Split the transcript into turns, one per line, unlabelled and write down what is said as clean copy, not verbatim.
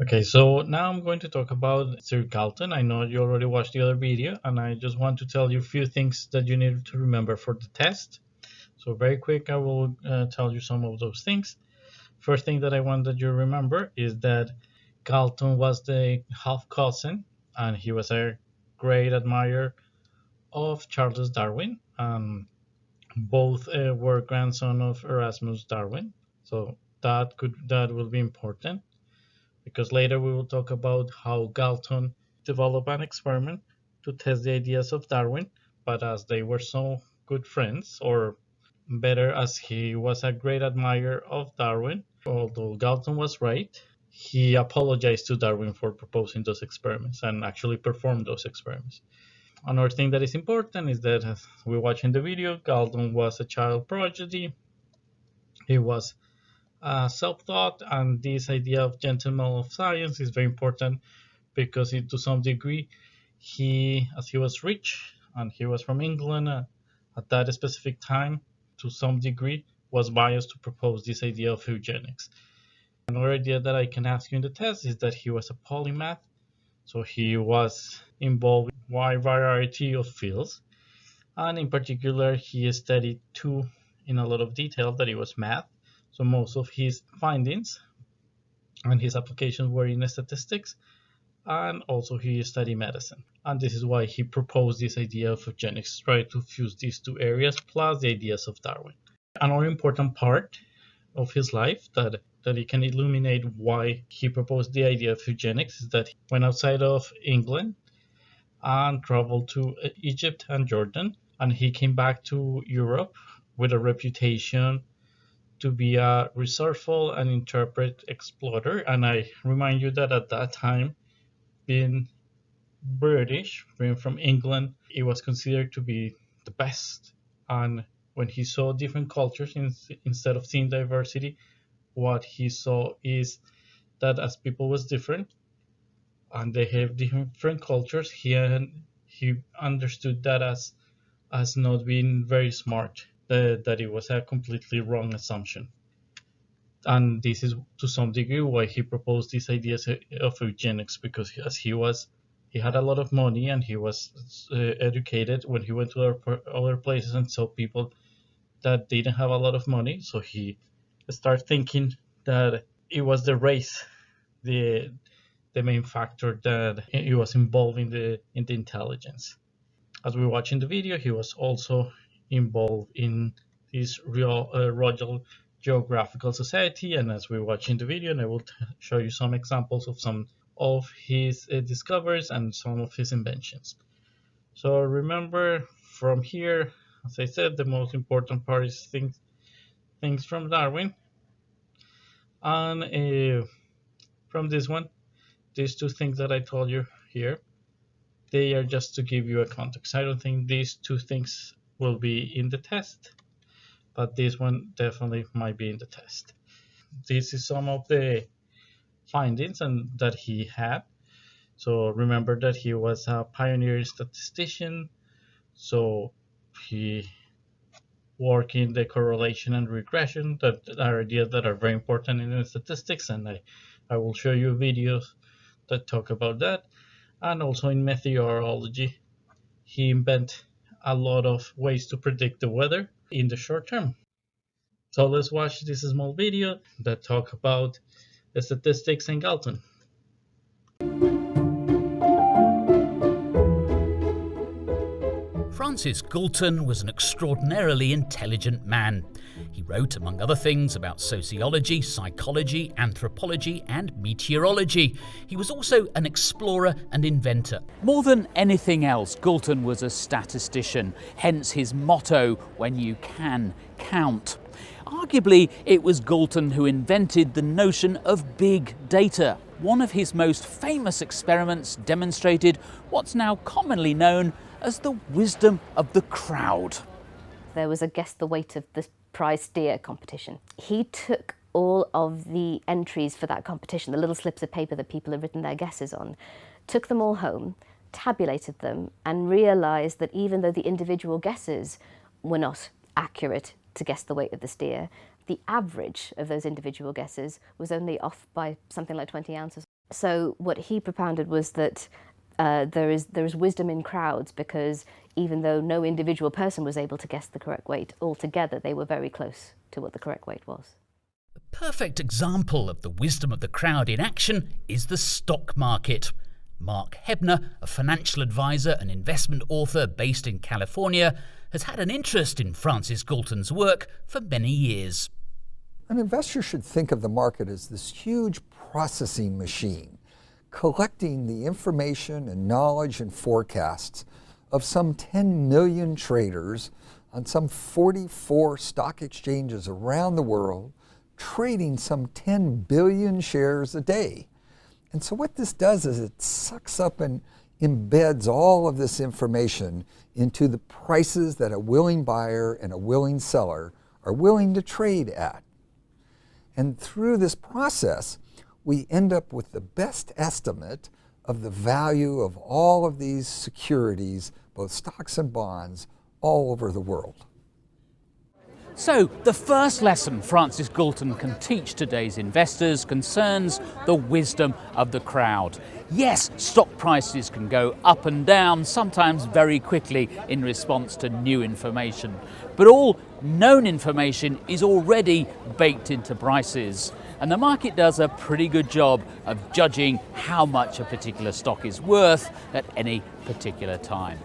Okay, so now I'm going to talk about Sir Galton. I know you already watched the other video, and I just want to tell you a few things that you need to remember for the test. So very quick, I will tell you some of those things. First thing that I want that you remember is that Galton was the half cousin, and he was a great admirer of Charles Darwin. Both were grandson of Erasmus Darwin, so that will be important because later we will talk about how Galton developed an experiment to test the ideas of Darwin, but as they were so good friends, or better, as he was a great admirer of Darwin, although Galton was right, he apologized to Darwin for proposing those experiments and actually performed those experiments. Another thing that is important is that, as we watch in the video, Galton was a child prodigy. He was self-taught, and this idea of gentleman of science is very important because to some degree, as he was rich and he was from England at that specific time, to some degree, was biased to propose this idea of eugenics. Another idea that I can ask you in the test is that he was a polymath, so he was involved in a wide variety of fields, and in particular, he studied two in a lot of detail, that it was math. So most of his findings and his applications were in statistics, and also he studied medicine. And this is why he proposed this idea of eugenics, try to fuse these two areas plus the ideas of Darwin. Another important part of his life that he can illuminate why he proposed the idea of eugenics is that he went outside of England and traveled to Egypt and Jordan, and he came back to Europe with a reputation to be a resourceful and interpret explorer. And I remind you that at that time, being British, being from England, it was considered to be the best. And when he saw different cultures, instead of seeing diversity, what he saw is that as people was different and they have different cultures, he understood that as not being very smart, that it was a completely wrong assumption. And this is to some degree why he proposed these ideas of eugenics, because as he had a lot of money and he was educated. When he went to other places and saw people that didn't have a lot of money, so he started thinking that it was the race, the main factor that he was involved in the intelligence. As we watch in the video, he was also involved in this Royal Geographical Society, and as we watch in the video, and I will show you some examples of some of his discoveries and some of his inventions. So remember, from here, as I said, the most important part is things from Darwin, and from this one, these two things that I told you here, they are just to give you a context. I don't think these two things will be in the test, but this one definitely might be in the test. This is some of the findings and that he had. So remember that he was a pioneer statistician. So he worked in the correlation and regression, that are ideas that are very important in statistics, and I will show you videos that talk about that. And also in meteorology, he invented a lot of ways to predict the weather in the short term. So let's watch this small video that talk about the statistics in Galton.
Francis Galton was an extraordinarily intelligent man. He wrote, among other things, about sociology, psychology, anthropology, and meteorology. He was also an explorer and inventor.
More than anything else, Galton was a statistician, hence his motto, "When you can, count." Arguably, it was Galton who invented the notion of big data. One of his most famous experiments demonstrated what's now commonly known as the wisdom of the crowd.
There was a guess the weight of the prize steer competition. He took all of the entries for that competition, the little slips of paper that people had written their guesses on, took them all home, tabulated them, and realised that even though the individual guesses were not accurate to guess the weight of the steer, the average of those individual guesses was only off by something like 20 ounces. So what he propounded was that there is wisdom in crowds, because even though no individual person was able to guess the correct weight, altogether they were very close to what the correct weight was.
A perfect example of the wisdom of the crowd in action is the stock market. Mark Hebner, a financial advisor and investment author based in California, has had an interest in Francis Galton's work for many years.
An investor should think of the market as this huge processing machine, collecting the information and knowledge and forecasts of some 10 million traders on some 44 stock exchanges around the world, trading some 10 billion shares a day. And so what this does is it sucks up and embeds all of this information into the prices that a willing buyer and a willing seller are willing to trade at. And through this process, we end up with the best estimate of the value of all of these securities, both stocks and bonds, all over the world.
So, the first lesson Francis Galton can teach today's investors concerns the wisdom of the crowd. Yes, stock prices can go up and down, sometimes very quickly in response to new information. But all known information is already baked into prices. And the market does a pretty good job of judging how much a particular stock is worth at any particular time.